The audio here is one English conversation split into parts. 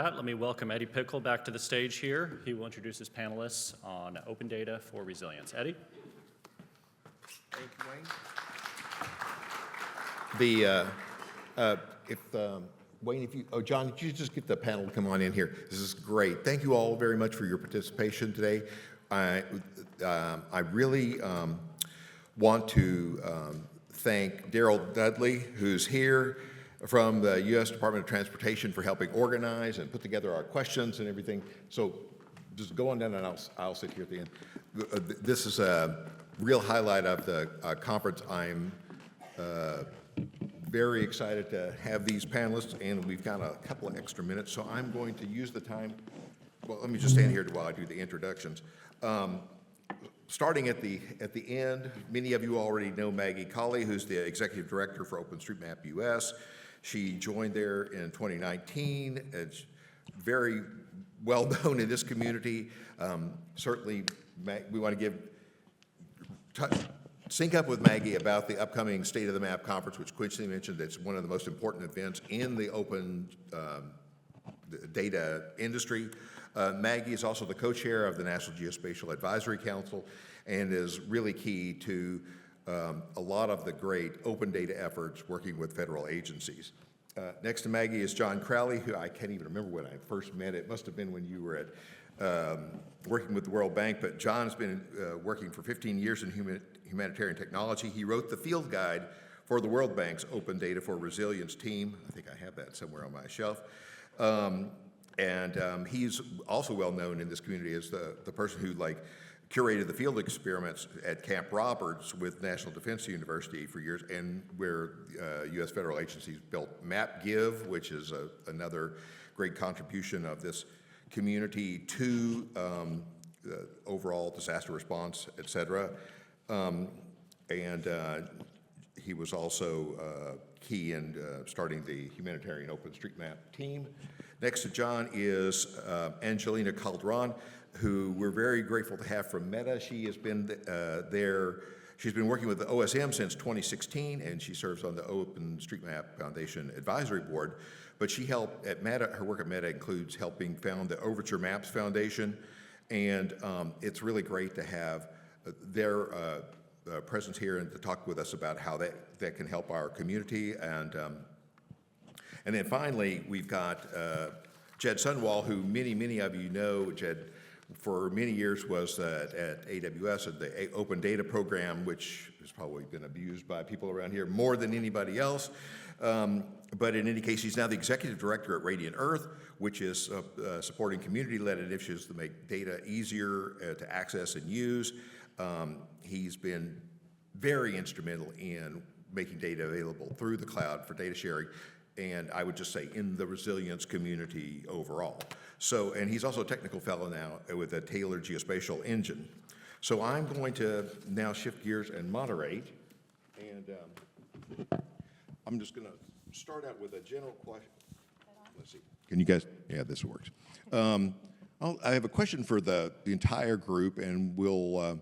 Let me welcome Eddie Pickle back to the stage here. He will introduce his panelists on open data for resilience. Eddie? Thank you, Wayne. Wayne, John, could you just get the panel to come on in here? This is great. Thank you all very much for your participation today. I really want to thank Daryl Dudley, who's here from the U.S. Department of Transportation, for helping organize and put together our questions and everything. So just go on down and I'll sit here at the end. This is a real highlight of the conference. I'm very excited to have these panelists, and we've got a couple of extra minutes, so I'm going to use the time. Well, let me just stand here while I do the introductions. Starting at the end, many of you already know Maggie Collie, who's the Executive Director for OpenStreetMap US. She joined there in 2019. It's very well known in this community. Certainly, we want to sync up with Maggie about the upcoming State of the Map conference, which Quincy mentioned. It's one of the most important events in the open data industry. Maggie is also the co-chair of the National Geospatial Advisory Council and is really key to a lot of the great open data efforts working with federal agencies. Next to Maggie is John Crowley, who I can't even remember when I first met. It must have been when you were at working with the World Bank, but John has been working for 15 years in humanitarian technology. He wrote the field guide for the World Bank's Open Data for Resilience team. I think I have that somewhere on my shelf. He's also well known in this community as the person who curated the field experiments at Camp Roberts with National Defense University for years, and where U.S. federal agencies built MapGive, which is another great contribution of this community to overall disaster response, et cetera. He was also key in starting the humanitarian OpenStreetMap team. Next to John is Angelina Calldron, who we're very grateful to have from Meta. She has been she's been working with the OSM since 2016, and she serves on the OpenStreetMap Foundation Advisory Board. But she helped at Meta, her work at Meta includes helping found the Overture Maps Foundation, and it's really great to have their presence here and to talk with us about how that can help our community. And then finally, we've got Jed Sunwal, who many of you know. Jed, for many years, was at AWS at the Open Data Program, which has probably been abused by people around here more than anybody else. But in any case, he's now the Executive Director at Radiant Earth, which is supporting community-led initiatives to make data easier to access and use. He's been very instrumental in making data available through the cloud for data sharing, and I would just say in the resilience community overall. So, and he's also a technical fellow now with a tailored geospatial engine. So I'm going to now shift gears and moderate, and I'm just going to start out with a general question. Let's see. Can you guys? Yeah, this works. I have a question for the entire group, and we'll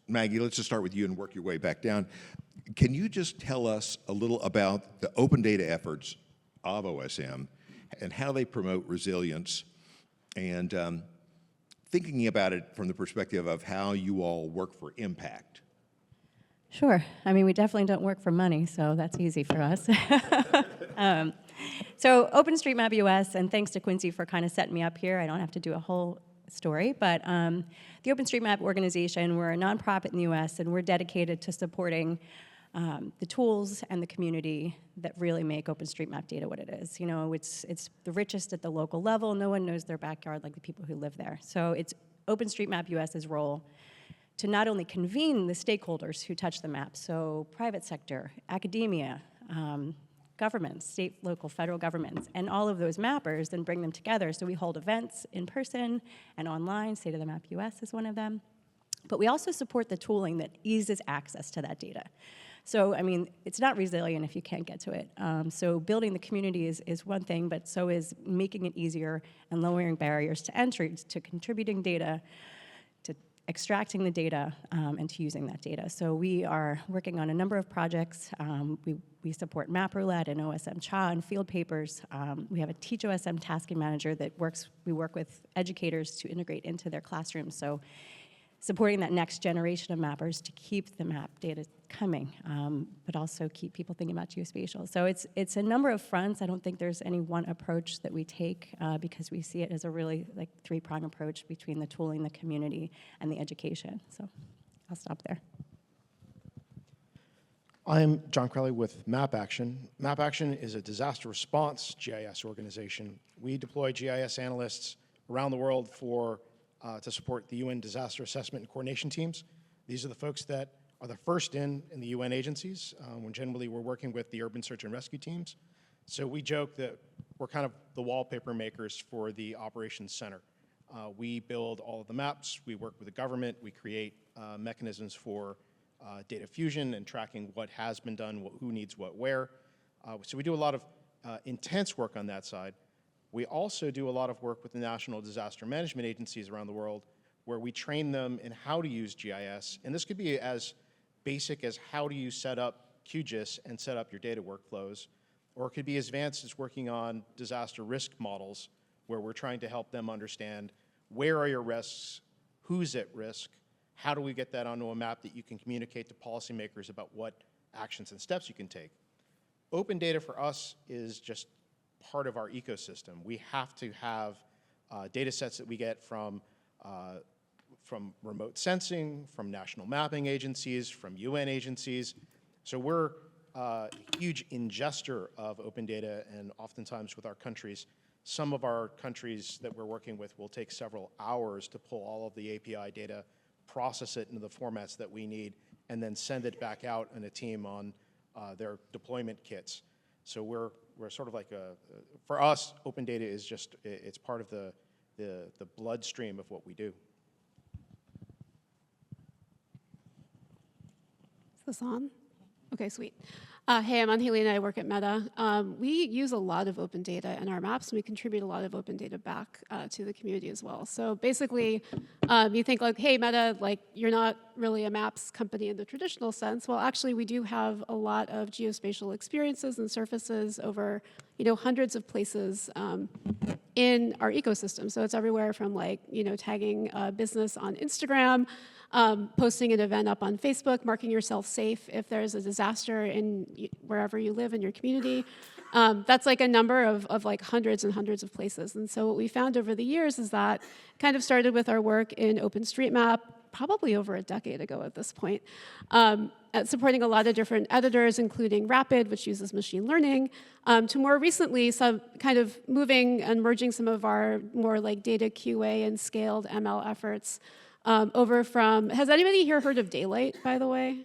Maggie, let's just start with you and work your way back down. Can you just tell us a little about the open data efforts of OSM and how they promote resilience, and thinking about it from the perspective of how you all work for impact? Sure. I mean, we definitely don't work for money, so that's easy for us. So OpenStreetMap US, and thanks to Quincy for kind of setting me up here. I don't have to do a whole story, but the OpenStreetMap organization, we're a nonprofit in the US, and we're dedicated to supporting the tools and the community that really make OpenStreetMap data what it is. You know, it's the richest at the local level. No one knows their backyard like the people who live there. So it's OpenStreetMap US's role to not only convene the stakeholders who touch the map, so private sector, academia, governments, state, local, federal governments, and all of those mappers, and bring them together. So we hold events in person and online. State of the Map US is one of them. But we also support the tooling that eases access to that data. So, I mean, it's not resilient if you can't get to it. So building the community is one thing, but so is making it easier and lowering barriers to entry, to contributing data, to extracting the data and to using that data. So we are working on a number of projects. We support Map Roulette and OSM CHA and field papers. We have a Teach OSM tasking manager that we work with educators to integrate into their classrooms. So supporting that next generation of mappers to keep the map data coming, but also keep people thinking about geospatial. So it's a number of fronts. I don't think there's any one approach that we take because we see it as a really like three-prong approach between the tooling, the community, and the education. So I'll stop there. I'm John Crowley with MAPAP Action. MAPAP Action is a disaster response GIS organization. We deploy GIS analysts around the world to support the UN disaster assessment and coordination teams. These are the folks that are the first in the UN agencies, when generally we're working with the urban search and rescue teams. So we joke that we're kind of the wallpaper makers for the operations center. We build all of the maps, we work with the government, we create mechanisms for data fusion and tracking what has been done, who needs what where. So we do a lot of intense work on that side. We also do a lot of work with the national disaster management agencies around the world where we train them in how to use GIS. And this could be as basic as how do you set up QGIS and set up your data workflows, or it could be as advanced as working on disaster risk models where we're trying to help them understand where are your risks, who's at risk, how do we get that onto a map that you can communicate to policymakers about what actions and steps you can take. Open data for us is just part of our ecosystem. We have to have data sets that we get from remote sensing, from national mapping agencies, from UN agencies. So we're a huge ingester of open data, and oftentimes with our countries, some of our countries that we're working with will take several hours to pull all of the API data, process it into the formats that we need, and then send it back out in a team on their deployment kits. So we're sort of like for us, open data is just, it's part of the bloodstream of what we do. Is this on? Okay, sweet. Hey, I'm Angelina. I work at Meta. We use a lot of open data in our maps, and we contribute a lot of open data back to the community as well. So basically, you think like, hey, Meta, like you're not really a maps company in the traditional sense. Well, actually, we do have a lot of geospatial experiences and surfaces over, hundreds of places in our ecosystem. So it's everywhere from like, tagging a business on Instagram, posting an event up on Facebook, marking yourself safe if there's a disaster in wherever you live in your community. That's like a number of like hundreds and hundreds of places. And so what we found over the years is that kind of started with our work in OpenStreetMap, probably over a decade ago at this point, supporting a lot of different editors, including Rapid, which uses machine learning, to more recently some kind of moving and merging some of our more like data QA and scaled ML efforts over from, has anybody here heard of Daylight, by the way?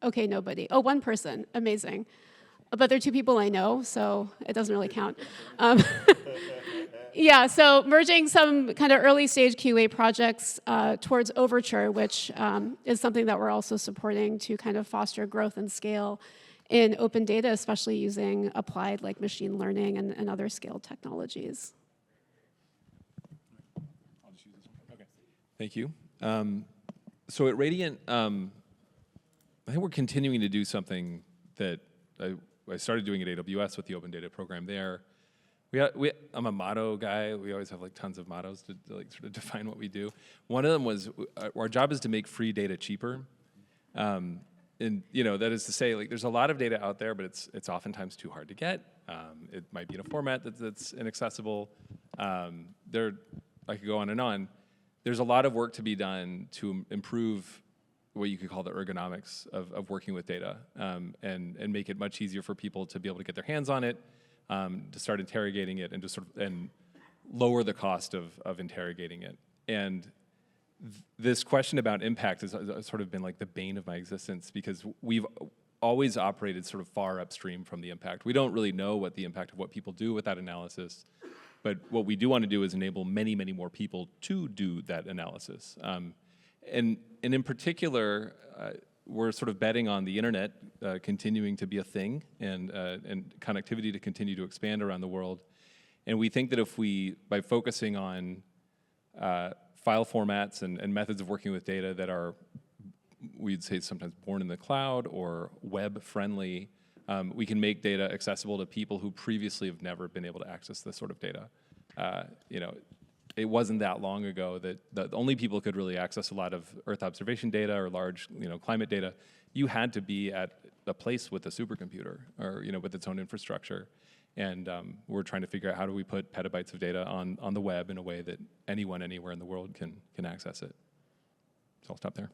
Okay, nobody. Oh, one person, amazing. But they're two people I know, so it doesn't really count. Yeah, so merging some kind of early stage QA projects towards Overture, which is something that we're also supporting to kind of foster growth and scale in open data, especially using applied like machine learning and other scaled technologies. Thank you. So at Radiant, I think we're continuing to do something that I started doing at AWS with the Open Data program there. I'm a motto guy. We always have like tons of mottos to like sort of define what we do. One of them was our job is to make free data cheaper. And that is to say, like there's a lot of data out there, but it's oftentimes too hard to get. It might be in a format that's inaccessible. I could go on and on. There's a lot of work to be done to improve what you could call the ergonomics of working with data, and make it much easier for people to be able to get their hands on it, to start interrogating it, and to and lower the cost of interrogating it. And this question about impact has sort of been like the bane of my existence, because we've always operated sort of far upstream from the impact. We don't really know what the impact of what people do with that analysis. But what we do want to do is enable many, many more people to do that analysis. And in particular, we're sort of betting on the internet continuing to be a thing, and connectivity to continue to expand around the world. And we think that if by focusing on file formats and methods of working with data that are, we'd say sometimes born in the cloud or web friendly, we can make data accessible to people who previously have never been able to access this sort of data. You know, it wasn't that long ago that the only people could really access a lot of Earth observation data or large, you know, climate data. You had to be at a place with a supercomputer or, you know, with its own infrastructure. And we're trying to figure out how do we put petabytes of data on the web in a way that anyone, anywhere in the world can access it. So I'll stop there.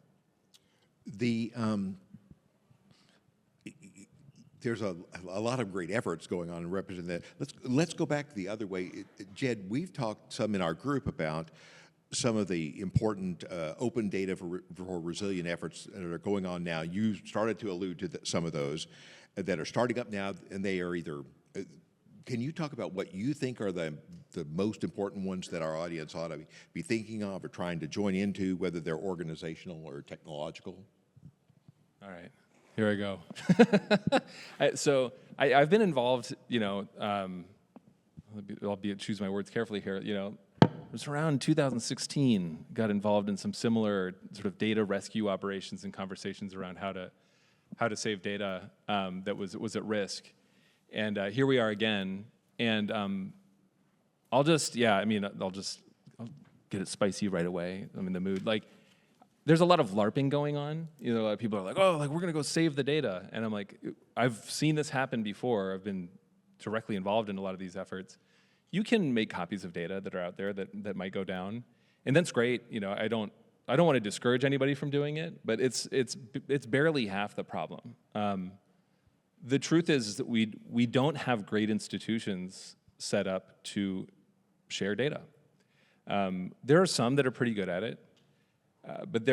There's a lot of great efforts going on in representing that. Let's go back the other way. Jed, we've talked some in our group about some of the important open data for resilient efforts that are going on now. You started to allude to some of those that are starting up now, and they are either. Can you talk about what you think are the most important ones that our audience ought to be thinking of or trying to join into, whether they're organizational or technological? All right, here I go. So I've been involved, you know, I'll choose my words carefully here, you know, it was around 2016, got involved in some similar sort of data rescue operations and conversations around how to save data that was at risk. And here we are again, and I'll get it spicy right away. I'm in the mood. Like, there's a lot of LARPing going on. You know, a lot of people are like, oh, like we're gonna go save the data. And I'm like, I've seen this happen before. I've been directly involved in a lot of these efforts. You can make copies of data that are out there that might go down, and that's great. You know, I don't want to discourage anybody from doing it, but it's barely half the problem. The truth is that we don't have great institutions set up to share data. There are some that are pretty good at it, but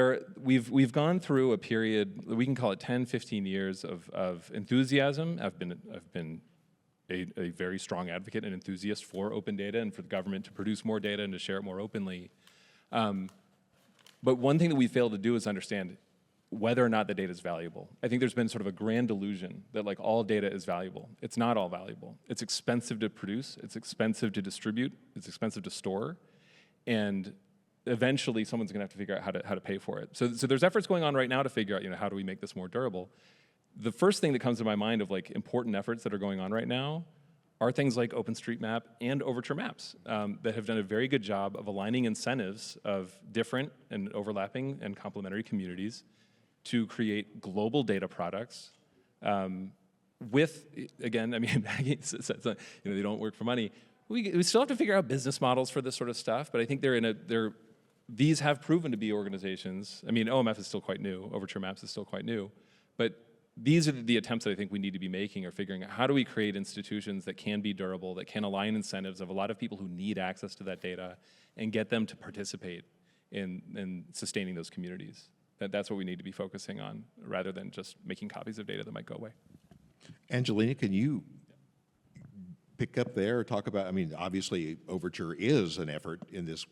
we've gone through a period, we can call it 10, 15 years of enthusiasm. I've been a very strong advocate and enthusiast for open data and for the government to produce more data and to share it more openly. But one thing that we failed to do is understand whether or not the data is valuable. I think there's been sort of a grand delusion that like all data is valuable. It's not all valuable. It's expensive to produce, it's expensive to distribute, it's expensive to store, and eventually someone's gonna have to figure out how to pay for it. So there's efforts going on right now to figure out, you know, how do we make this more durable? The first thing that comes to my mind of like important efforts that are going on right now are things like OpenStreetMap and Overture Maps that have done a very good job of aligning incentives of different and overlapping and complementary communities to create global data products with, again, I mean, Maggie says, you know, they don't work for money. We still have to figure out business models for this sort of stuff, but I think these have proven to be organizations. I mean, OMF is still quite new, Overture Maps is still quite new, but these are the attempts that I think we need to be making, or figuring out how do we create institutions that can be durable, that can align incentives of a lot of people who need access to that data and get them to participate in sustaining those communities. That's what we need to be focusing on, rather than just making copies of data that might go away. Angelina, can you pick up there or talk about, I mean, obviously Overture is an effort in this.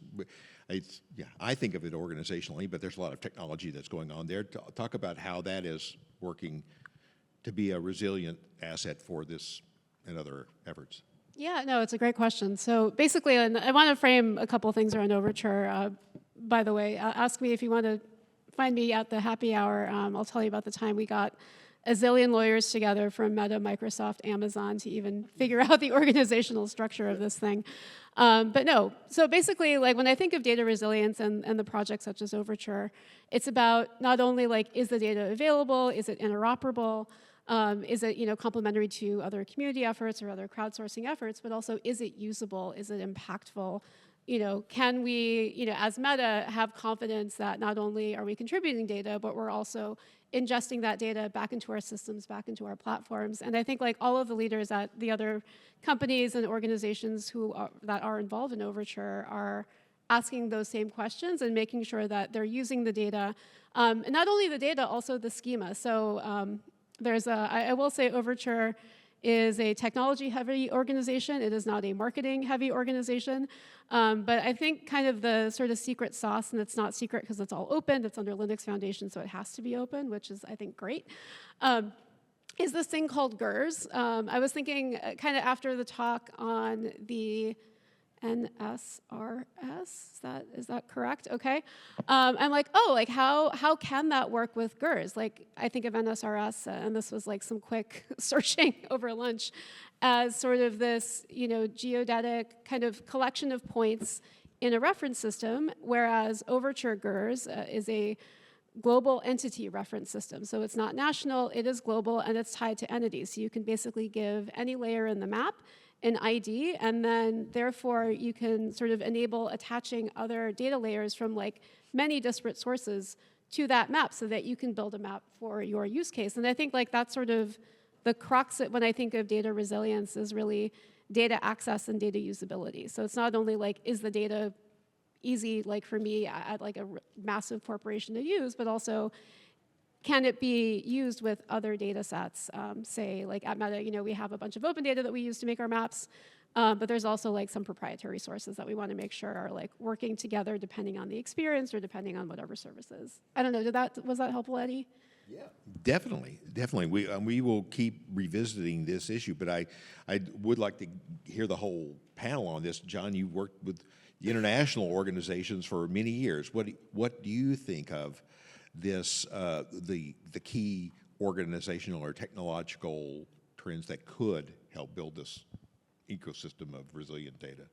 I think of it organizationally, but there's a lot of technology that's going on there. Talk about how that is working to be a resilient asset for this and other efforts. Yeah, no, it's a great question. So basically, and I want to frame a couple things around Overture. By the way, ask me if you want to find me at the happy hour. I'll tell you about the time we got a zillion lawyers together from Meta, Microsoft, Amazon to even figure out the organizational structure of this thing. But no, so basically, like when I think of data resilience and the projects such as Overture, it's about not only like, is the data available, is it interoperable, is it, you know, complementary to other community efforts or other crowdsourcing efforts, but also is it usable, is it impactful? You know, can we, you know, as Meta, have confidence that not only are we contributing data, but we're also ingesting that data back into our systems, back into our platforms. And I think like all of the leaders at the other companies and organizations that are involved in Overture are asking those same questions and making sure that they're using the data. And not only the data, also the schema. So I will say Overture is a technology-heavy organization. It is not a marketing-heavy organization. But I think kind of the sort of secret sauce, and it's not secret because it's all open, it's under Linux Foundation, so it has to be open, which is, I think, great, is this thing called GERS. I was thinking kind of after the talk on the NSRS. Is that correct? Okay. I'm like, oh, like how can that work with GERS? Like I think of NSRS, and this was like some quick searching over lunch, as sort of this, geodetic kind of collection of points in a reference system, whereas Overture GERS is a global entity reference system. So it's not national, it is global, and it's tied to entities. So you can basically give any layer in the map an ID, and then therefore you can sort of enable attaching other data layers from like many disparate sources to that map so that you can build a map for your use case. And I think like that's sort of the crux when I think of data resilience is really data access and data usability. So it's not only like, is the data easy, like for me at like a massive corporation to use, but also can it be used with other data sets? Say like at Meta, we have a bunch of open data that we use to make our maps, but there's also like some proprietary sources that we want to make sure are like working together depending on the experience or depending on whatever services. I don't know, was that helpful, Eddie? Yeah, definitely. We will keep revisiting this issue, but I would like to hear the whole panel on this. John, you worked with the international organizations for many years. What do you think of this, the key organizational or technological trends that could help build this ecosystem of resilient data?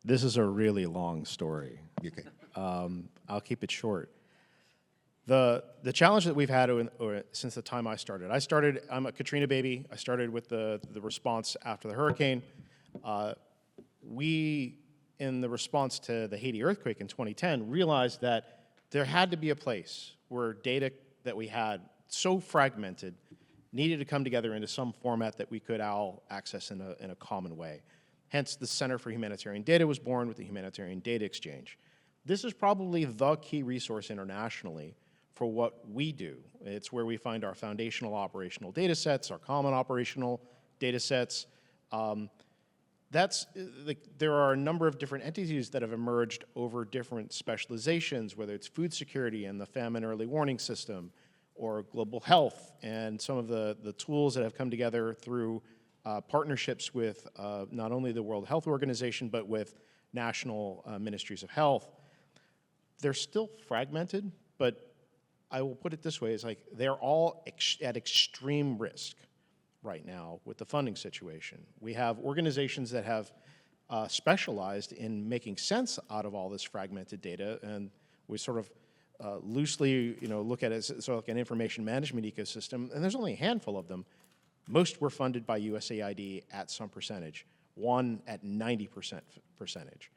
This is a really long story. Okay. I'll keep it short. The challenge that we've had since the time I started, I'm a Katrina baby. I started with the response after the hurricane. We, in the response to the Haiti earthquake in 2010, realized that there had to be a place where data that we had so fragmented needed to come together into some format that we could all access in a common way. Hence, the Center for Humanitarian Data was born with the Humanitarian Data Exchange. This is probably the key resource internationally for what we do. It's where we find our foundational operational data sets, our common operational data sets. There are a number of different entities that have emerged over different specializations, whether it's food security and the famine early warning system, or global health, and some of the tools that have come together through partnerships with not only the World Health Organization, but with national ministries of health. They're still fragmented, but I will put it this way, is like they're all at extreme risk right now with the funding situation. We have organizations that have specialized in making sense out of all this fragmented data, and we sort of loosely look at it as sort of like an information management ecosystem, and there's only a handful of them. Most were funded by USAID at some percentage, one at 90% percentage.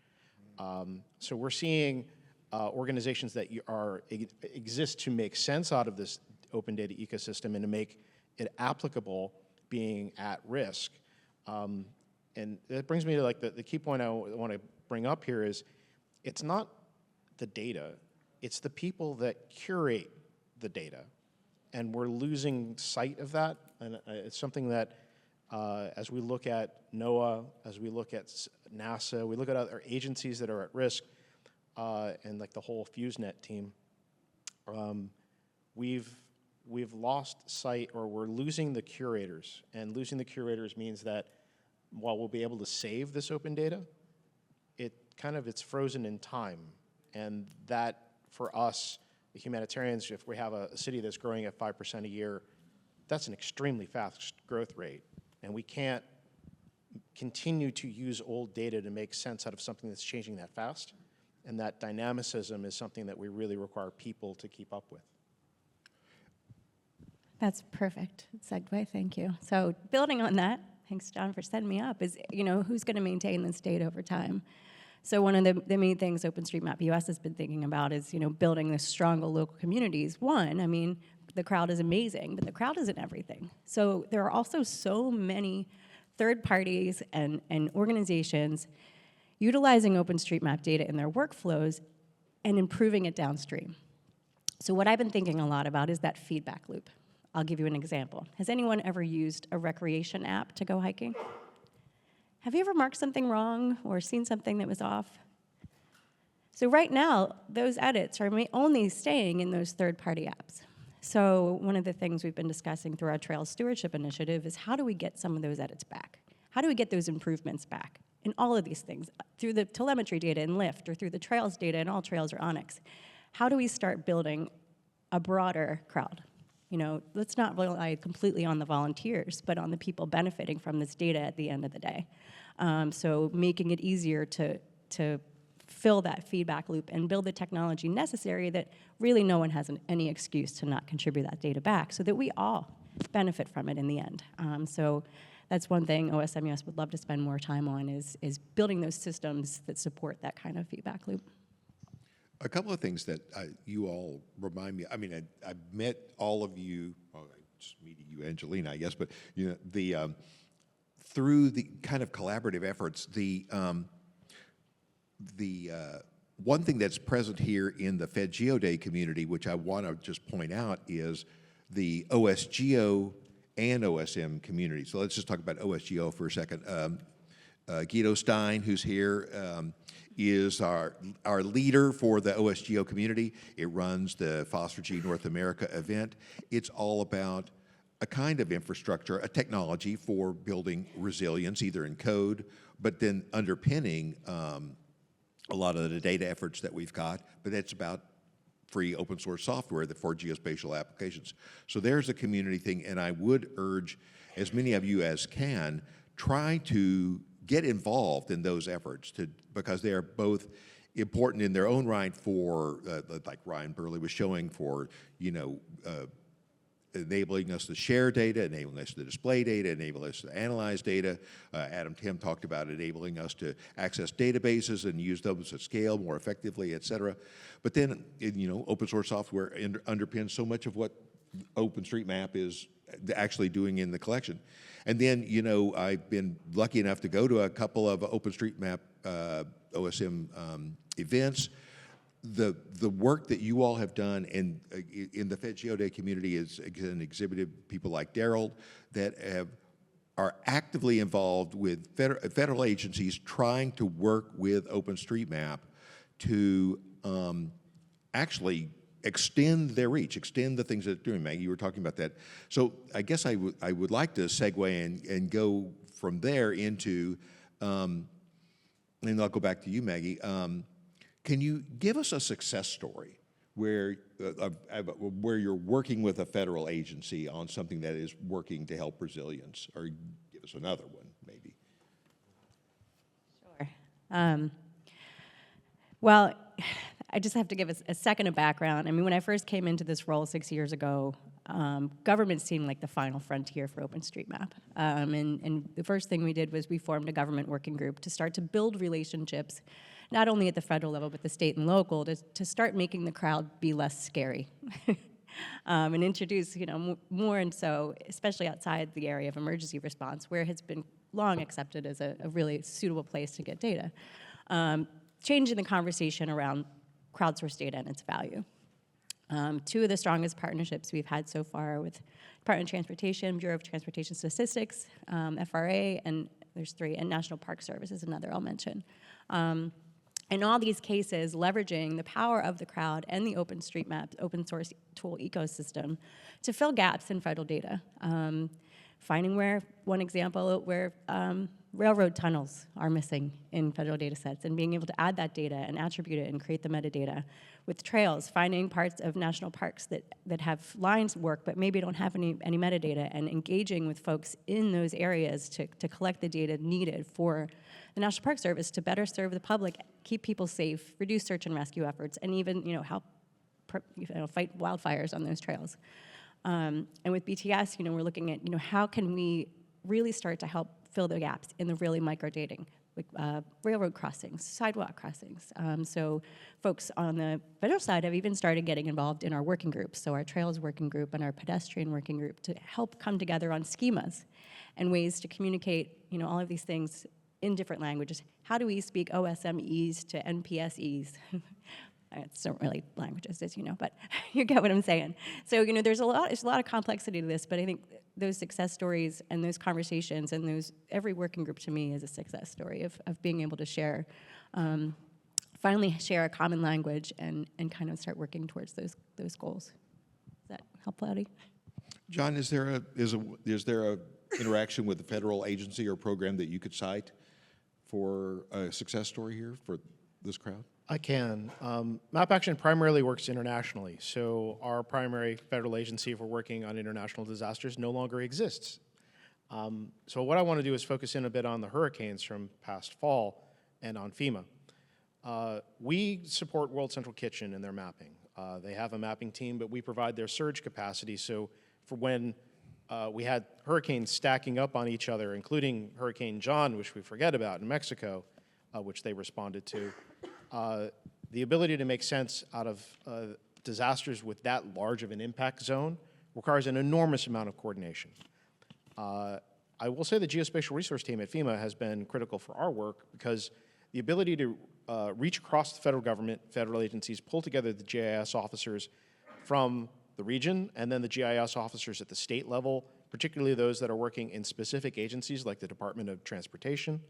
So we're seeing organizations that exist to make sense out of this open data ecosystem and to make it applicable being at risk. And that brings me to like the key point I want to bring up here is it's not the data, it's the people that curate the data. And we're losing sight of that. And it's something that as we look at NOAA, as we look at NASA, we look at other agencies that are at risk, and like the whole FuseNet team, we've lost sight, or we're losing the curators. And losing the curators means that while we'll be able to save this open data, it's frozen in time. And that, for us, the humanitarians, if we have a city that's growing at 5% a year, that's an extremely fast growth rate. And we can't continue to use old data to make sense out of something that's changing that fast. And that dynamicism is something that we really require people to keep up with. That's perfect segue, thank you. So building on that, thanks John for setting me up, is who's going to maintain this data over time? So one of the main things OpenStreetMap US has been thinking about is building this stronger local communities. One, the crowd is amazing, but the crowd isn't everything. So there are also so many third parties and organizations utilizing OpenStreetMap data in their workflows and improving it downstream. So what I've been thinking a lot about is that feedback loop. I'll give you an example. Has anyone ever used a recreation app to go hiking? Have you ever marked something wrong or seen something that was off? So right now, those edits are only staying in those third-party apps. So one of the things we've been discussing through our Trails Stewardship Initiative is how do we get some of those edits back? How do we get those improvements back in all of these things, through the telemetry data in Lyft, or through the trails data in All Trails or Onyx. How do we start building a broader crowd? You know, let's not rely completely on the volunteers, but on the people benefiting from this data at the end of the day. So making it easier to fill that feedback loop and build the technology necessary that really no one has any excuse to not contribute that data back, so that we all benefit from it in the end. So that's one thing OSM US would love to spend more time on, is building those systems that support that kind of feedback loop. A couple of things that you all remind me. I mean, I've met all of you. Well, I just meeting you, Angelina, I guess. But you know, through the kind of collaborative efforts, the one thing that's present here in the FedGeoDay community, which I want to just point out, is the OSGeo and OSM community. So let's just talk about OSGeo for a second. Guido Stein, who's here, is our leader for the OSGeo community. It runs the Phosphor-G North America event. It's all about a kind of infrastructure, a technology for building resilience, either in code, but then underpinning a lot of the data efforts that we've got, but it's about free open source software for geospatial applications. So there's a community thing, and I would urge as many of you as can, try to get involved in those efforts, because they are both important in their own right for, like Ryan Burley was showing, for, you know, enabling us to share data, enabling us to display data, enabling us to analyze data. Adam Tim talked about enabling us to access databases and use those at scale more effectively, et cetera. But then, you know, open source software underpins so much of what OpenStreetMap is actually doing in the collection. And then, you know, I've been lucky enough to go to a couple of OpenStreetMap OSM events. The work that you all have done in the FedGeoDay community is, again, exhibited people like Daryl that are actively involved with federal agencies trying to work with OpenStreetMap to actually extend their reach, extend the things that it's doing. Maggie, you were talking about that. So I guess I would like to segue and go from there into, and I'll go back to you, Maggie. Can you give us a success story where you're working with a federal agency on something that is working to help resilience, or give us another one, maybe? Sure. Well, I just have to give a second of background. I mean, when I first came into this role 6 years ago, government seemed like the final frontier for OpenStreetMap. And the first thing we did was we formed a government working group to start to build relationships, not only at the federal level, but the state and local, to start making the crowd be less scary. And introduce, you know, more, and so, especially outside the area of emergency response, where it has been long accepted as a really suitable place to get data. Changing the conversation around crowdsourced data and its value. Two of the strongest partnerships we've had so far with Department of Transportation, Bureau of Transportation Statistics, FRA, and there's three, and National Park Service is another I'll mention. In all these cases, leveraging the power of the crowd and the OpenStreetMap open source tool ecosystem to fill gaps in federal data. Finding one example where railroad tunnels are missing in federal data sets, and being able to add that data and attribute it and create the metadata. With trails, finding parts of national parks that have lines work but maybe don't have any metadata, and engaging with folks in those areas to collect the data needed for the National Park Service to better serve the public, keep people safe, reduce search and rescue efforts, and even, you know, help fight wildfires on those trails. And with BTS, you know, we're looking at, you know, how can we really start to help fill the gaps in the really micro-dating, like railroad crossings, sidewalk crossings. So folks on the federal side have even started getting involved in our working groups, so our trails working group and our pedestrian working group, to help come together on schemas and ways to communicate, you know, all of these things in different languages. How do we speak OSMEs to NPSEs? It's not really languages, as you know, but you get what I'm saying. So, you know, there's a lot of complexity to this, but I think those success stories and those conversations and every working group to me is a success story of being able to share, finally share a common language and kind of start working towards those goals. Does that help, Eddie? John, is there a interaction with the federal agency or program that you could cite for a success story here for this crowd? I can. MAP Action primarily works internationally, so our primary federal agency for working on international disasters no longer exists. So what I want to do is focus in a bit on the hurricanes from past fall and on FEMA. We support World Central Kitchen in their mapping. They have a mapping team, but we provide their surge capacity. So for when we had hurricanes stacking up on each other, including Hurricane John, which we forget about in Mexico, which they responded to, the ability to make sense out of disasters with that large of an impact zone requires an enormous amount of coordination. I will say the geospatial resource team at FEMA has been critical for our work because the ability to reach across the federal government, federal agencies, pull together the GIS officers from the region and then the GIS officers at the state level, particularly those that are working in specific agencies like the Department of Transportation,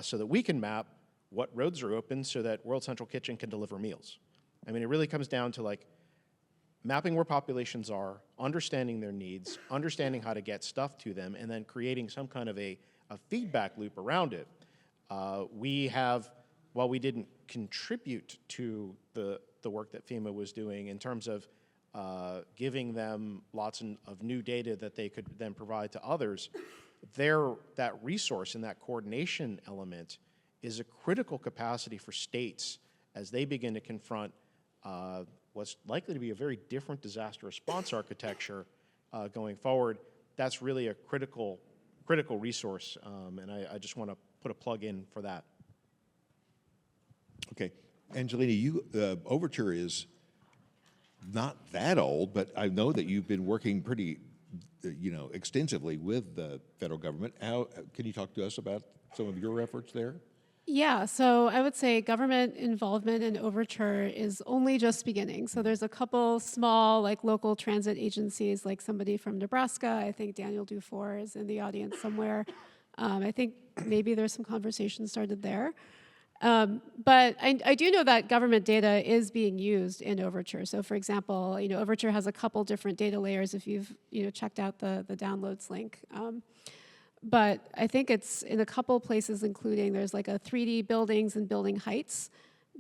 so that we can map what roads are open so that World Central Kitchen can deliver meals. I mean, it really comes down to like mapping where populations are, understanding their needs, understanding how to get stuff to them, and then creating some kind of a feedback loop around it. We have, while we didn't contribute to the work that FEMA was doing in terms of giving them lots of new data that they could then provide to others, that resource and that coordination element is a critical capacity for states as they begin to confront what's likely to be a very different disaster response architecture going forward. That's really a critical resource, and I just want to put a plug in for that. Okay, Angelina, Overture is not that old, but I know that you've been working pretty, extensively with the federal government. Can you talk to us about some of your efforts there? Yeah, so I would say government involvement in Overture is only just beginning. So there's a couple small, like local transit agencies, like somebody from Nebraska. I think Daniel Dufour is in the audience somewhere. I think maybe there's some conversation started there. But I do know that government data is being used in Overture. So for example, Overture has a couple different data layers if you've checked out the downloads link. But I think it's in a couple places, including there's like a 3D buildings and building heights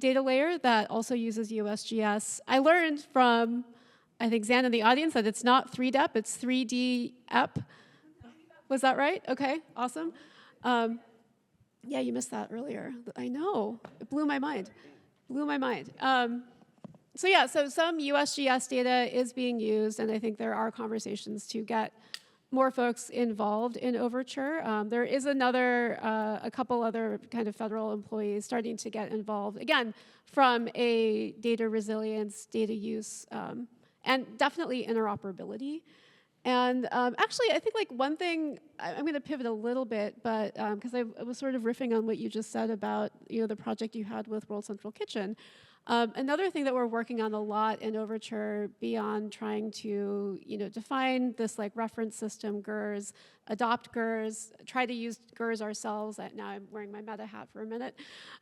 data layer that also uses USGS. I learned from, I think, Zan in the audience that it's not 3DEP, it's 3DEP. Was that right? Okay, awesome. Yeah, you missed that earlier. I know, it blew my mind. So some USGS data is being used, and I think there are conversations to get more folks involved in Overture. There is a couple other kind of federal employees starting to get involved, again, from a data resilience, data use, and definitely interoperability. And actually, I think like one thing, I'm going to pivot a little bit, but because I was sort of riffing on what you just said about the project you had with World Central Kitchen. Another thing that we're working on a lot in Overture, beyond trying to define this like reference system GERS, adopt GERS, try to use GERS ourselves. Now I'm wearing my meta hat for a minute,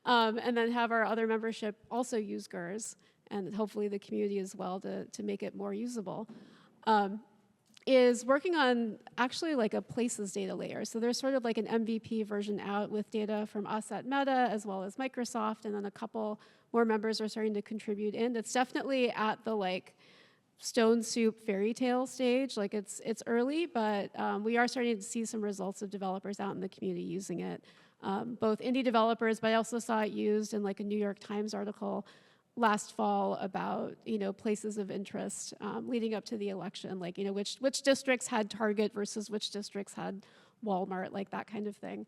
and then have our other membership also use GERS, and hopefully the community as well to make it more usable. Is working on actually like a places data layer. So there's sort of like an MVP version out with data from us at Meta as well as Microsoft, and then a couple more members are starting to contribute in. It's definitely at the like stone soup fairy tale stage. Like it's early, but we are starting to see some results of developers out in the community using it. Both indie developers, but I also saw it used in like a New York Times article last fall about places of interest leading up to the election, like which districts had Target versus which districts had Walmart, like that kind of thing,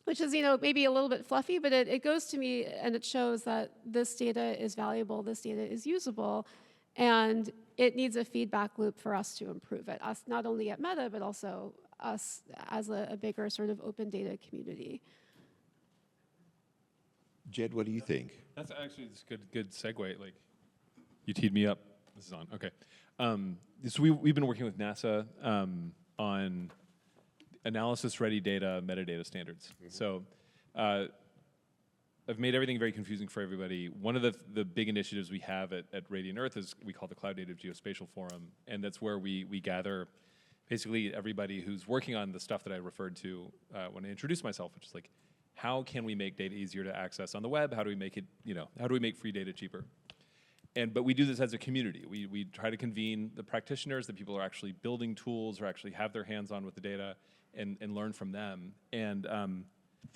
which is maybe a little bit fluffy, but it goes to me and it shows that this data is valuable, this data is usable, and it needs a feedback loop for us to improve it. Us not only at Meta, but also us as a bigger sort of open data community. Jed, what do you think? That's actually just good segue. Like, you teed me up. This is on. Okay. So we've been working with NASA on analysis-ready data metadata standards. Mm-hmm. So I've made everything very confusing for everybody. One of the big initiatives we have at Radiant Earth is we call the Cloud Native Geospatial Forum, and that's where we gather basically everybody who's working on the stuff that I referred to when I introduced myself, which is like how can we make data easier to access on the web? How do we make it, how do we make free data cheaper? But we do this as a community. We try to convene the practitioners, the people who are actually building tools or actually have their hands on with the data and learn from them. And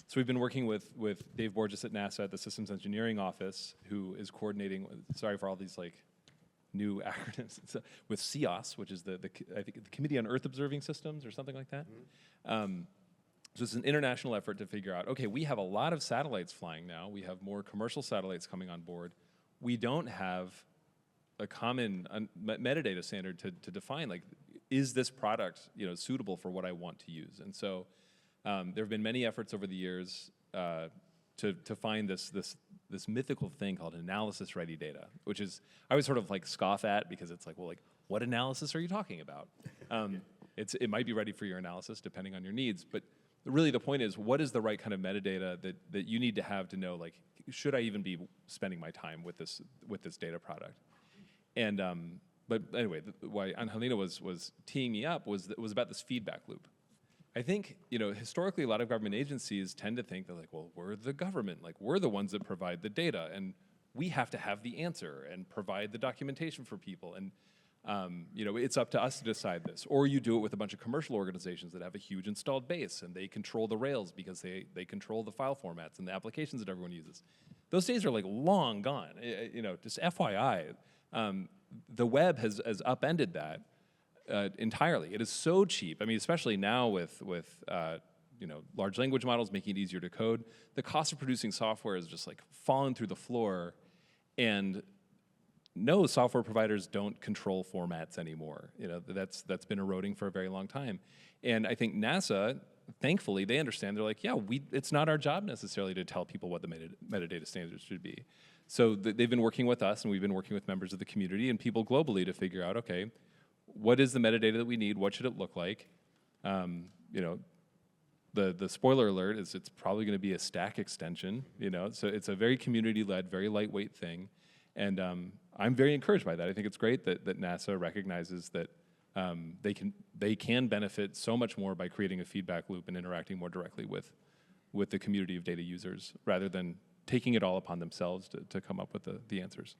so we've been working with Dave Borges at NASA at the Systems Engineering Office, who is coordinating, sorry for all these like new acronyms, with CEOS, which is I think the Committee on Earth Observing Systems or something like that. So it's an international effort to figure out, okay, we have a lot of satellites flying now. We have more commercial satellites coming on board. We don't have a common metadata standard to define, like, is this product suitable for what I want to use? And so there have been many efforts over the years to find this mythical thing called analysis-ready data, which is, I would sort of like scoff at because it's like, well, like, what analysis are you talking about? It might be ready for your analysis depending on your needs, but really the point is, what is the right kind of metadata that you need to have to know, like, should I even be spending my time with this data product? And but anyway, why Angelina was teeing me up was about this feedback loop. I think historically a lot of government agencies tend to think that, like, well, we're the government, like, we're the ones that provide the data, and we have to have the answer and provide the documentation for people, and it's up to us to decide this. Or you do it with a bunch of commercial organizations that have a huge installed base and they control the rails because they control the file formats and the applications that everyone uses. Those days are like long gone. Just FYI, the web has upended that entirely. It is so cheap. I mean, especially now with large language models making it easier to code, the cost of producing software is just like fallen through the floor, and no, software providers don't control formats anymore. That's been eroding for a very long time. And I think NASA, thankfully, they understand. They're like, yeah, it's not our job necessarily to tell people what the metadata standards should be. So they've been working with us, and we've been working with members of the community and people globally to figure out, okay, what is the metadata that we need? What should it look like? The spoiler alert is it's probably going to be a stack extension. So it's a very community-led, very lightweight thing. And I'm very encouraged by that. I think it's great that NASA recognizes that they can benefit so much more by creating a feedback loop and interacting more directly with the community of data users, rather than taking it all upon themselves to come up with the answers.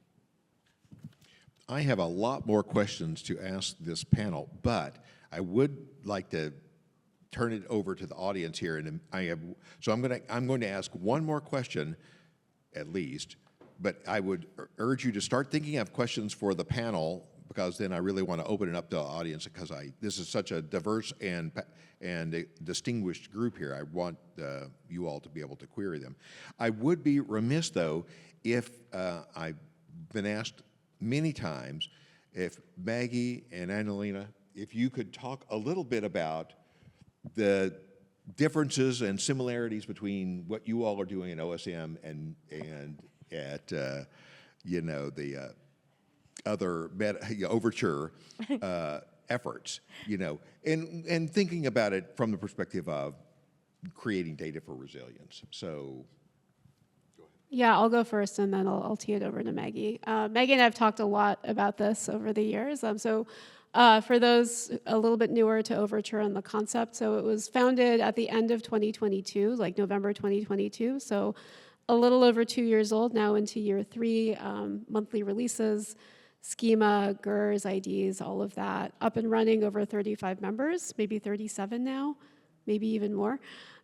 I have a lot more questions to ask this panel, but I would like to turn it over to the audience here, and I'm going to ask one more question, at least. But I would urge you to start thinking of questions for the panel, because then I really want to open it up to the audience, because this is such a diverse and a distinguished group here. I want you all to be able to query them. I would be remiss, though, if I've been asked many times, if Maggie and Angelina, if you could talk a little bit about the differences and similarities between what you all are doing in OSM and at the other Overture efforts, and thinking about it from the perspective of creating data for resilience. So, go ahead. Yeah, I'll go first, and then I'll tee it over to Maggie. Maggie and I have talked a lot about this over the years. For those a little bit newer to Overture and the concept, so it was founded at the end of 2022, like November 2022. So a little over 2 years old, now into year 3, monthly releases, schema, GERS, IDs, all of that, up and running, over 35 members, maybe 37 now, maybe even more.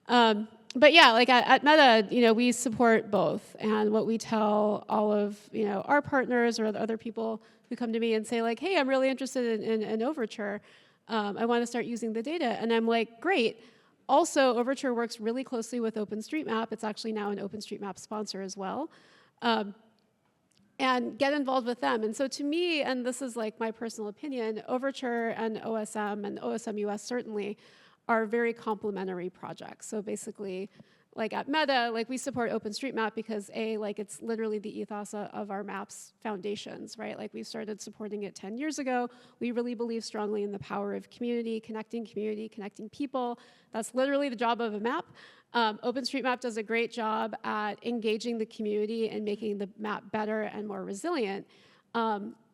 But yeah, like at Meta, we support both. And what we tell all of, our partners or other people who come to me and say, like, hey, I'm really interested in Overture. I want to start using the data. And I'm like, great. Also, Overture works really closely with OpenStreetMap. It's actually now an OpenStreetMap sponsor as well. And get involved with them. And so to me, and this is like my personal opinion, Overture and OSM US certainly are very complementary projects. So basically, like at Meta, like we support OpenStreetMap because it's literally the ethos of our maps foundations, right? Like we started supporting it 10 years ago. We really believe strongly in the power of community, connecting people. That's literally the job of a map. OpenStreetMap does a great job at engaging the community and making the map better and more resilient.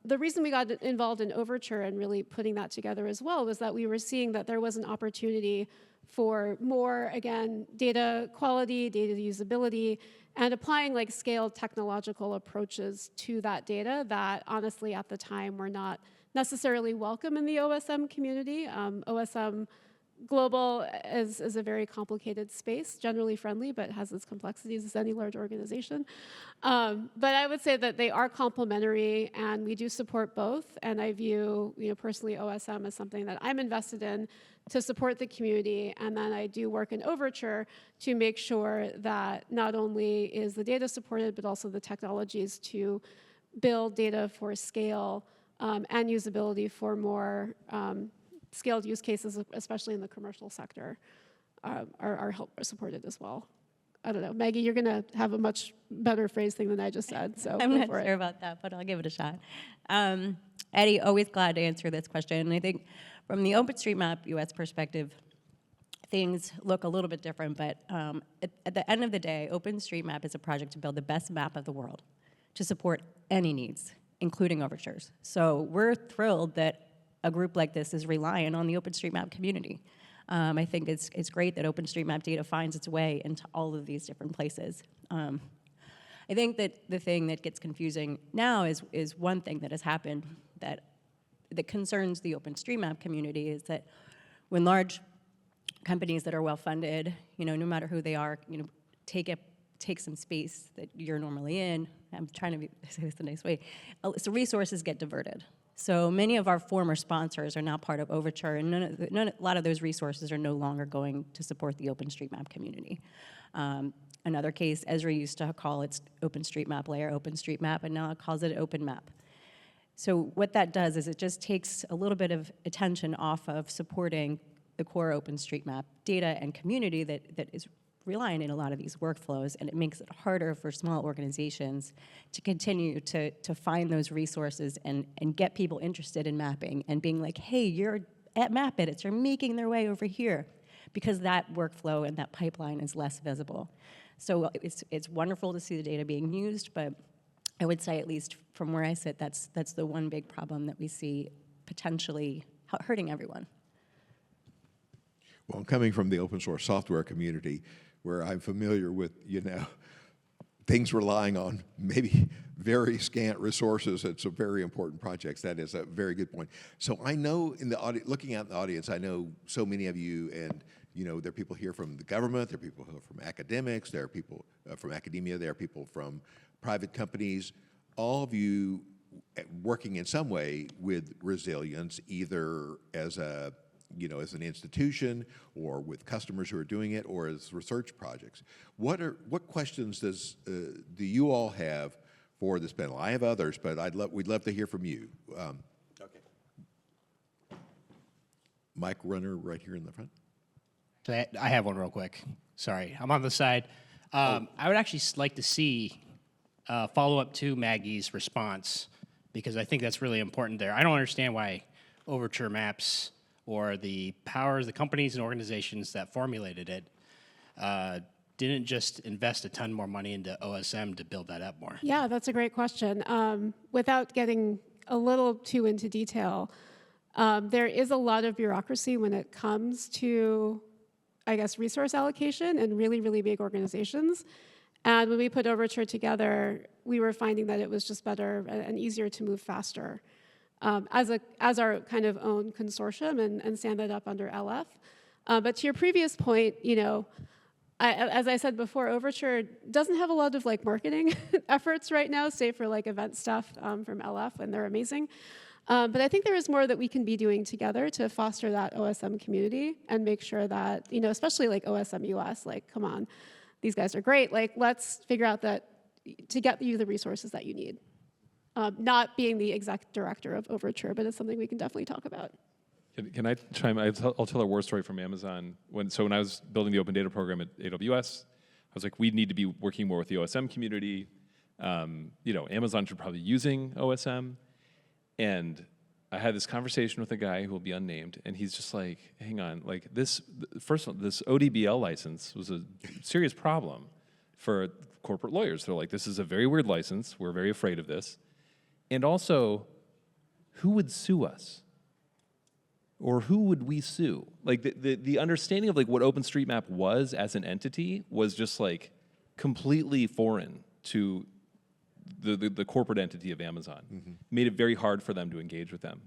the reason we got involved in Overture and really putting that together as well was that we were seeing that there was an opportunity for more, again, data quality, data usability, and applying like scaled technological approaches to that data that honestly at the time were not necessarily welcome in the OSM community. OSM Global is a very complicated space, generally friendly, but has its complexities as any large organization. But I would say that they are complementary, and we do support both. And I view, personally, OSM as something that I'm invested in to support the community. And then I do work in Overture to make sure that not only is the data supported, but also the technologies to build data for scale and usability for more scaled use cases, especially in the commercial sector, are supported as well. I don't know, Maggie, you're going to have a much better phrase thing than I just said, so I'm go not for sure it. about that, but I'll give it a shot. Eddie, always glad to answer this question. And I think from the OpenStreetMap US perspective, things look a little bit different, but at the end of the day, OpenStreetMap is a project to build the best map of the world to support any needs, including Overtures. So we're thrilled that a group like this is relying on the OpenStreetMap community. I think it's great that OpenStreetMap data finds its way into all of these different places. I think that the thing that gets confusing now is one thing that has happened that concerns the OpenStreetMap community is that when large companies that are well-funded, no matter who they are, take some space that you're normally in. I'm trying to say this in a nice way. So resources get diverted. So many of our former sponsors are now part of Overture, and a lot of those resources are no longer going to support the OpenStreetMap community. Another case, Esri used to call its OpenStreetMap layer OpenStreetMap, and now it calls it OpenMap. So what that does is it just takes a little bit of attention off of supporting the core OpenStreetMap data and community that is relying in a lot of these workflows, and it makes it harder for small organizations to continue to find those resources and get people interested in mapping and being like, hey, you're at Map Edits, you're making their way over here, because that workflow and that pipeline is less visible. So it's wonderful to see the data being used, but I would say, at least from where I sit, that's the one big problem that we see potentially hurting everyone. Well, coming from the open source software community, where I'm familiar with, things relying on maybe very scant resources and some very important projects, that is a very good point. So I know in the audience, looking at the audience, I know so many of you, and there are people here from the government, there are people from academics, there are people from academia, there are people from private companies, all of you working in some way with resilience, either as a as an institution or with customers who are doing it, or as research projects. What questions do you all have for this panel? I have others, but we'd love to hear from you. Okay. Mic runner right here in the front. So I have one real quick. Sorry, I'm on the side. I would actually like to see follow-up to Maggie's response, because I think that's really important there. I don't understand why Overture Maps or the companies and organizations that formulated it didn't just invest a ton more money into OSM to build that up more. Yeah, that's a great question. Without getting a little too into detail, there is a lot of bureaucracy when it comes to, I guess, resource allocation in really, really big organizations. And when we put Overture together, we were finding that it was just better and easier to move faster as our kind of own consortium and stand that up under LF. But to your previous point, as I said before, Overture doesn't have a lot of marketing efforts right now, save for event stuff from LF, and they're amazing. But I think there is more that we can be doing together to foster that OSM community and make sure that, especially OSM US, come on, these guys are great. Let's figure out that to get you the resources that you need. Not being the exec director of Overture, but it's something we can definitely talk about. Can I chime in? I'll tell a war story from Amazon. When I was building the open data program at AWS, I was like, we need to be working more with the OSM community. Amazon should probably be using OSM. And I had this conversation with a guy who will be unnamed, and he's just like, hang on, this ODBL license was a serious problem for corporate lawyers. They're like, this is a very weird license. We're very afraid of this. And also, who would sue us? Or who would we sue? Like the understanding of like what OpenStreetMap was as an entity was just like completely foreign to the corporate entity of Amazon. Made it very hard for them to engage with them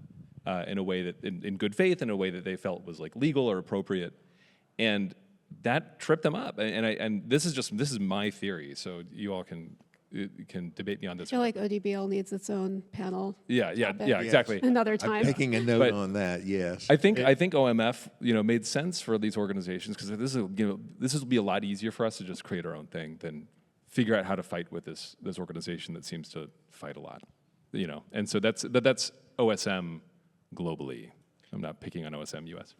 in a way that, in good faith, in a way that they felt was like legal or appropriate, and that tripped them up. And this is my theory. So you all can debate me on I this. feel like ODBL needs its own panel. Yeah, exactly. Another time. I'm taking a note But on that, yes. I think OMF made sense for these organizations because this will be a lot easier for us to just create our own thing than figure out how to fight with this organization that seems to fight a lot, And so that's OSM globally. I'm not picking on OSM US.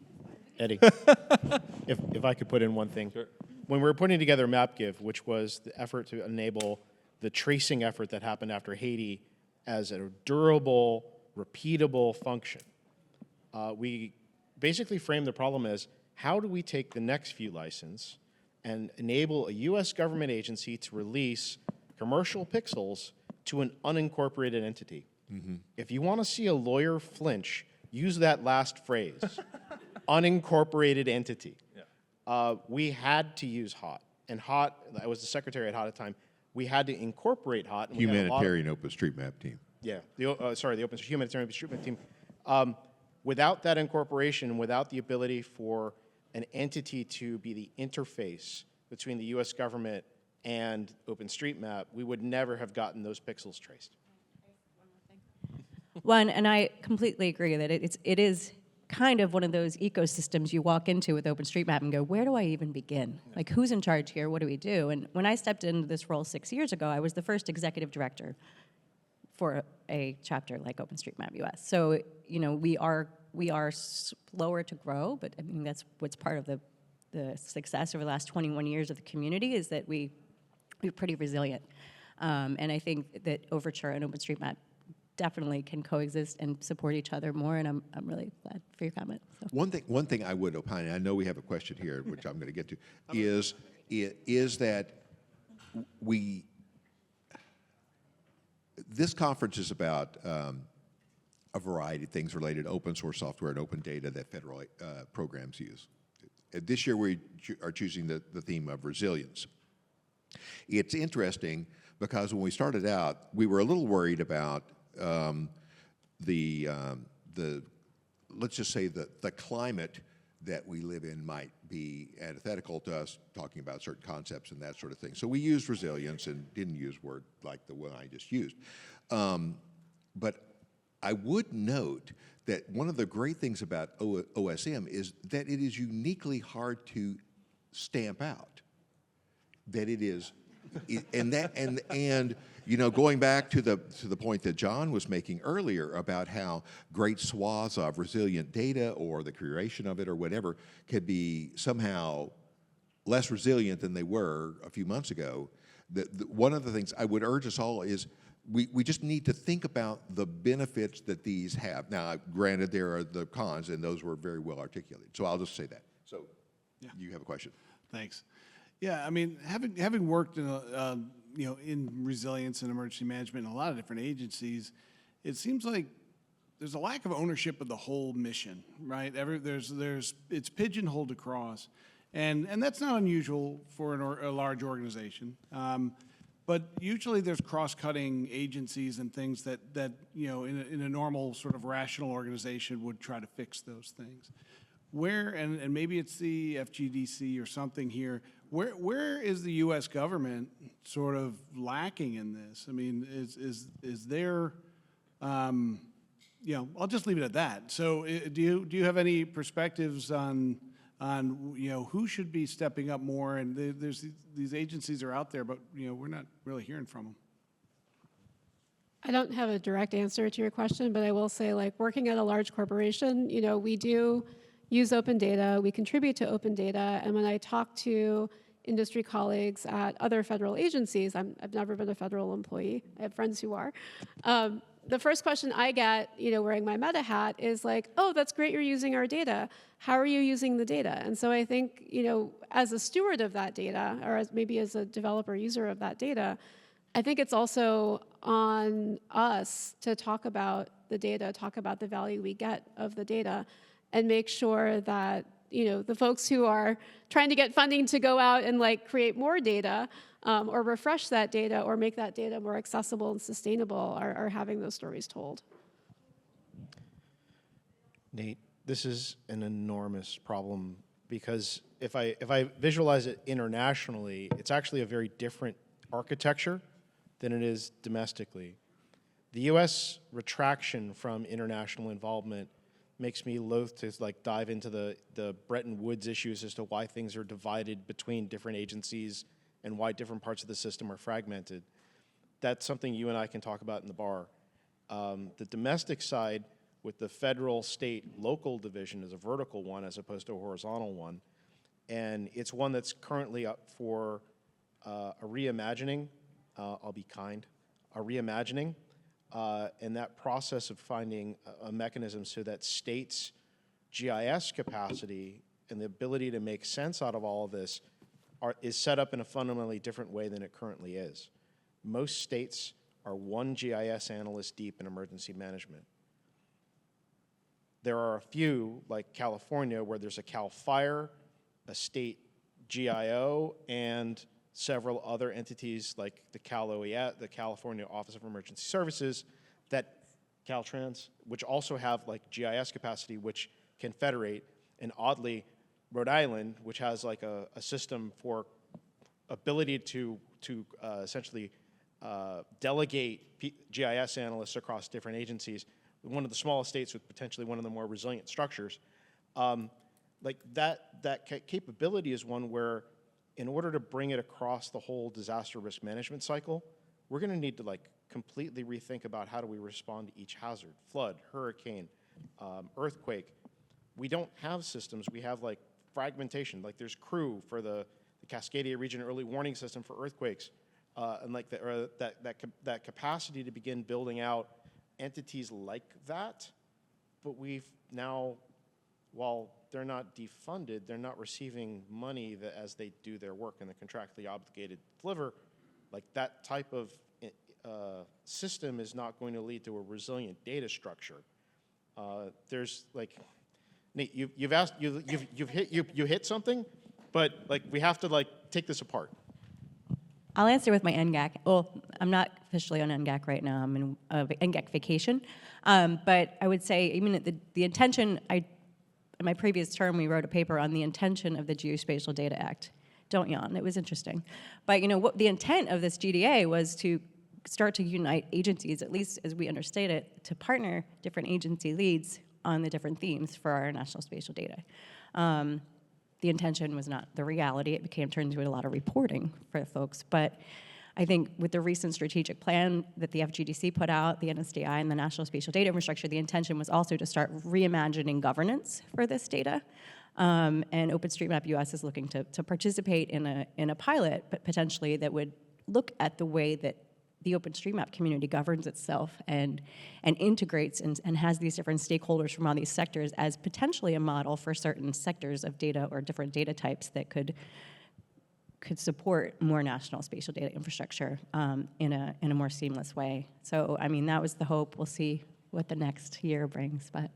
Eddie, if I could put in one thing. Sure. When we were putting together MapGive, which was the effort to enable the tracing effort that happened after Haiti as a durable, repeatable function, we basically framed the problem as, how do we take the next view license and enable a U.S. government agency to release commercial pixels to an unincorporated entity? If you want to see a lawyer flinch, use that last phrase, unincorporated entity. We had to use HOT, and HOT, I was the secretary at HOT at the time, we had to incorporate HOT. And we had a lot of- Humanitarian OpenStreetMap team. yeah, the Humanitarian OpenStreetMap team. Without that incorporation, without the ability for an entity to be the interface between the U.S. government and OpenStreetMap, we would never have gotten those pixels traced. One, and I completely agree that it is kind of one of those ecosystems you walk into with OpenStreetMap and go, where do I even begin? Like, who's in charge here? What do we do? And when I stepped into this role 6 years ago, I was the first executive director for a chapter like OpenStreetMap US. So, we are slower to grow, but I mean, that's what's part of the success over the last 21 years of the community, is that we're pretty resilient. And I think that Overture and OpenStreetMap definitely can coexist and support each other more, and I'm really glad for your comment. So. One thing I would opine, and I know we have a question here, which I'm going to get to, is that this conference is about a variety of things related to open source software and open data that federal programs use. This year we are choosing the theme of resilience. It's interesting because when we started out, we were a little worried about let's just say the climate that we live in might be antithetical to us talking about certain concepts and that sort of thing. So we used resilience and didn't use words like the one I just used. But I would note that one of the great things about OSM is that it is uniquely hard to stamp out. That it is, and going back to the point that John was making earlier about how great swaths of resilient data or the curation of it or whatever could be somehow less resilient than they were a few months ago. One of the things I would urge us all is we just need to think about the benefits that these have. Now, granted, there are the cons, and those were very well articulated. So I'll just say that. So, you have a question? Thanks. Yeah, I mean, having worked in in resilience and emergency management in a lot of different agencies, it seems like there's a lack of ownership of the whole mission, right? It's pigeonholed across, and that's not unusual for a large organization. But usually there's cross-cutting agencies and things that in a normal sort of rational organization would try to fix those things. Where, and maybe it's the FGDC or something here, where is the U.S. government sort of lacking in this? I mean, is there, I'll just leave it at that. So do you have any perspectives on who should be stepping up more? And there's these agencies are out there, but we're not really hearing from them. I don't have a direct answer to your question, but I will say, like, working at a large corporation, we do use open data, we contribute to open data, and when I talk to industry colleagues at other federal agencies, I've never been a federal employee, I have friends who are, the first question I get, wearing my Meta hat is like, oh, that's great you're using our data. How are you using the data? And so I think, as a steward of that data, or maybe as a developer user of that data, I think it's also on us to talk about the data, talk about the value we get of the data, and make sure that the folks who are trying to get funding to go out and like create more data or refresh that data or make that data more accessible and sustainable are having those stories told. Nate, this is an enormous problem because if I visualize it internationally, it's actually a very different architecture than it is domestically. The U.S. retraction from international involvement makes me loath to like dive into the Bretton Woods issues as to why things are divided between different agencies and why different parts of the system are fragmented. That's something you and I can talk about in the bar. The domestic side with the federal, state, local division is a vertical one as opposed to a horizontal one. And it's one that's currently up for a reimagining. I'll be kind, a reimagining. And that process of finding a mechanism so that states' GIS capacity and the ability to make sense out of all of this is set up in a fundamentally different way than it currently is. Most states are one GIS analyst deep in emergency management. There are a few, like California, where there's a CAL FIRE, a state GIO, and several other entities like the Cal OES, the California Office of Emergency Services, that Caltrans, which also have like GIS capacity, which can federate. And oddly, Rhode Island, which has like a system for ability to essentially delegate GIS analysts across different agencies, one of the smallest states with potentially one of the more resilient structures. Like that capability is one where, in order to bring it across the whole disaster risk management cycle, we're going to need to like completely rethink about how do we respond to each hazard, flood, hurricane, earthquake. We don't have systems. We have like fragmentation. Like there's CREW for the Cascadia Region Early Warning System for earthquakes, and like that capacity to begin building out entities like that. But we've now, while they're not defunded, they're not receiving money as they do their work and they're contractually obligated to deliver. Like that type of system is not going to lead to a resilient data structure. There's like, Nate, you've hit something, but like we have to like take this apart. I'll answer with my NGAC. Well, I'm not officially on NGAC right now. I'm in NGAC vacation. But I would say, even the intention, in my previous term, we wrote a paper on the intention of the Geospatial Data Act. Don't yawn, it was interesting. But what the intent of this GDA was to start to unite agencies, at least as we understand it, to partner different agency leads on the different themes for our national spatial data. The intention was not the reality. It turned into a lot of reporting for folks. But I think with the recent strategic plan that the FGDC put out, the NSDI, and the National Spatial Data Infrastructure, the intention was also to start reimagining governance for this data. And OpenStreetMap US is looking to participate in a pilot, but potentially that would look at the way that the OpenStreetMap community governs itself and integrates and has these different stakeholders from all these sectors as potentially a model for certain sectors of data or different data types that could support more national spatial data infrastructure in a more seamless way. So, I mean, that was the hope. We'll see what the next year brings, but.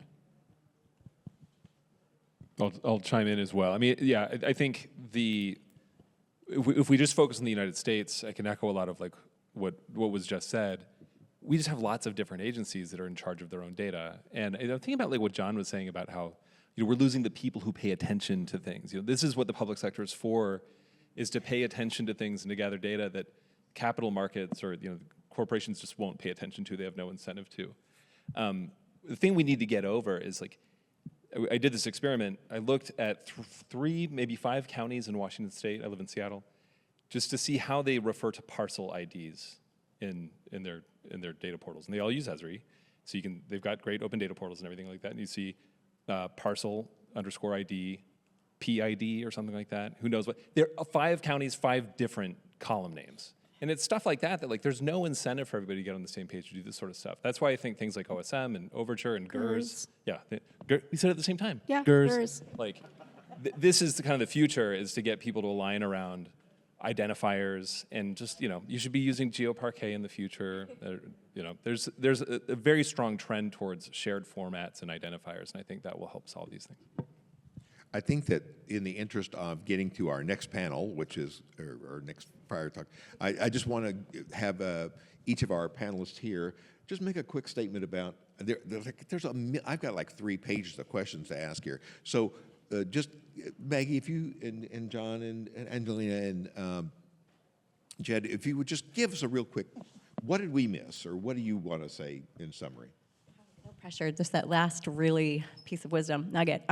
I'll chime in as well. I mean, yeah, I think if we just focus on the United States, I can echo a lot of like what was just said. We just have lots of different agencies that are in charge of their own data. And I'm thinking about like what John was saying about how we're losing the people who pay attention to things. This is what the public sector is for, is to pay attention to things and to gather data that capital markets or corporations just won't pay attention to. They have no incentive to. The thing we need to get over is like, I did this experiment. I looked at 3, maybe 5 counties in Washington State. I live in Seattle, just to see how they refer to parcel IDs in their data portals, and they all use Esri. So they've got great open data portals and everything like that. And you see parcel_ID, PID or something like that. Who knows what? There are 5 counties, 5 different column names. And it's stuff like that like there's no incentive for everybody to get on the same page to do this sort of stuff. That's why I think things like OSM and Overture and GERS. Yeah, we said it at the same time. Yeah, GERS. GERS. Like, this is the kind of the future, is to get people to align around identifiers, and just, you should be using GeoParquet in the future. There's a very strong trend towards shared formats and identifiers, and I think that will help solve these things. I think that in the interest of getting to our next panel, which is our next fire talk, I just want to have each of our panelists here just make a quick statement about, I've got like 3 pages of questions to ask here. So just, Maggie, if you, and John, and Angelina, and Jed, if you would just give us a real quick, what did we miss, or what do you want to say in summary? No pressure, just that last really piece of wisdom nugget.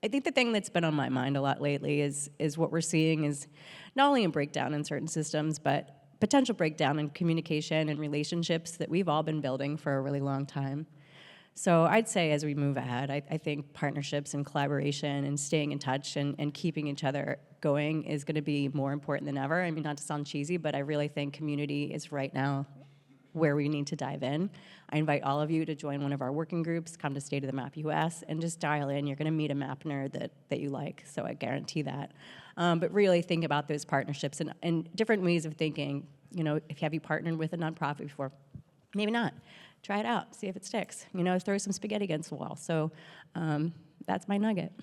I think the thing that's been on my mind a lot lately is what we're seeing is not only a breakdown in certain systems, but potential breakdown in communication and relationships that we've all been building for a really long time. So I'd say as we move ahead, I think partnerships and collaboration and staying in touch and keeping each other going is going to be more important than ever. I mean, not to sound cheesy, but I really think community is right now where we need to dive in. I invite all of you to join one of our working groups, come to State of the Map US, and just dial in. You're going to meet a map nerd that you like, so I guarantee that. But really think about those partnerships and different ways of thinking. Have you partnered with a nonprofit before? Maybe not. Try it out, see if it sticks. Throw some spaghetti against the wall. So that's my nugget.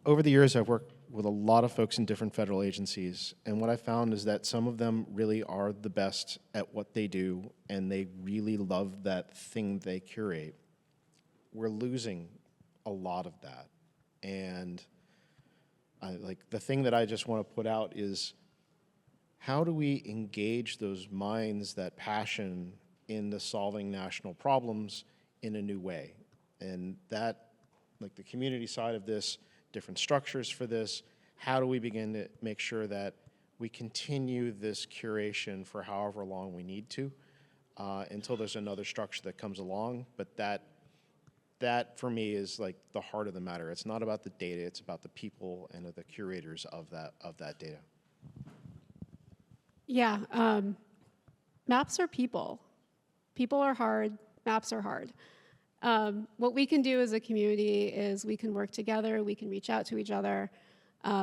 Over the years, I've worked with a lot of folks in different federal agencies, and what I found is that some of them really are the best at what they do, and they really love that thing they curate. We're losing a lot of that, and the thing that I just want to put out is, how do we engage those minds, that passion in the solving national problems in a new way? And that, the community side of this, different structures for this, how do we begin to make sure that we continue this curation for however long we need to until there's another structure that comes along? But that for me is the heart of the matter. It's not about the data, it's about the people and the curators of that data. Yeah, maps are people. People are hard, maps are hard. What we can do as a community is we can work together, we can reach out to each other.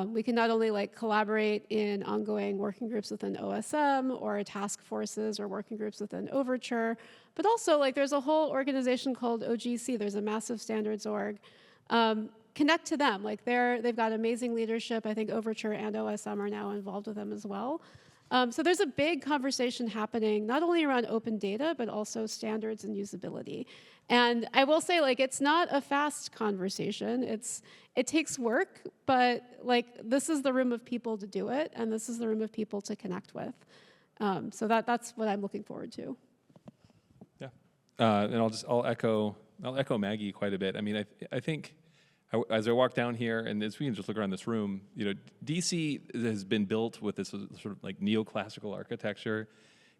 We can not only collaborate in ongoing working groups within OSM or task forces or working groups within Overture, but also there's a whole organization called OGC, there's a massive standards org. Connect to them, they've got amazing leadership. I think Overture and OSM are now involved with them as well. So there's a big conversation happening, not only around open data, but also standards and usability. And I will say, it's not a fast conversation. It takes work, but this is the room of people to do it, and this is the room of people to connect with. So that's what I'm looking forward to. Yeah, and I'll echo Maggie quite a bit. I mean, I think. As I walk down here, and as we can just look around this room, DC has been built with this sort of neoclassical architecture.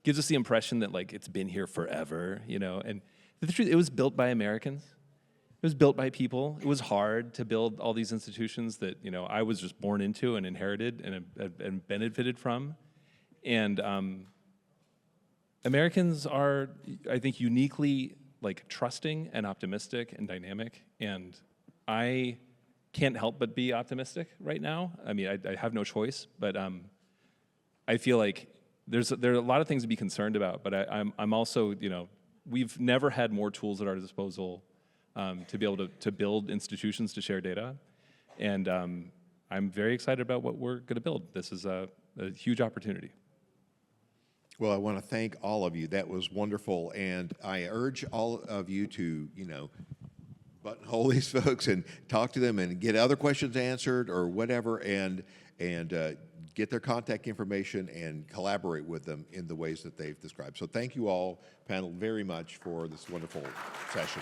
Gives us the impression that it's been here forever, And the truth, it was built by Americans. It was built by people. It was hard to build all these institutions that I was just born into and inherited and benefited from. And Americans are, I think, uniquely trusting and optimistic and dynamic. And I can't help but be optimistic right now. I mean, I have no choice, but I feel there are a lot of things to be concerned about. But I'm also, we've never had more tools at our disposal to be able to build institutions to share data, and I'm very excited about what we're going to build. This is a huge opportunity. Well, I want to thank all of you. That was wonderful, and I urge all of you to, buttonhole these folks and talk to them and get other questions answered or whatever, and get their contact information and collaborate with them in the ways that they've described. So thank you all, panel, very much for this wonderful session.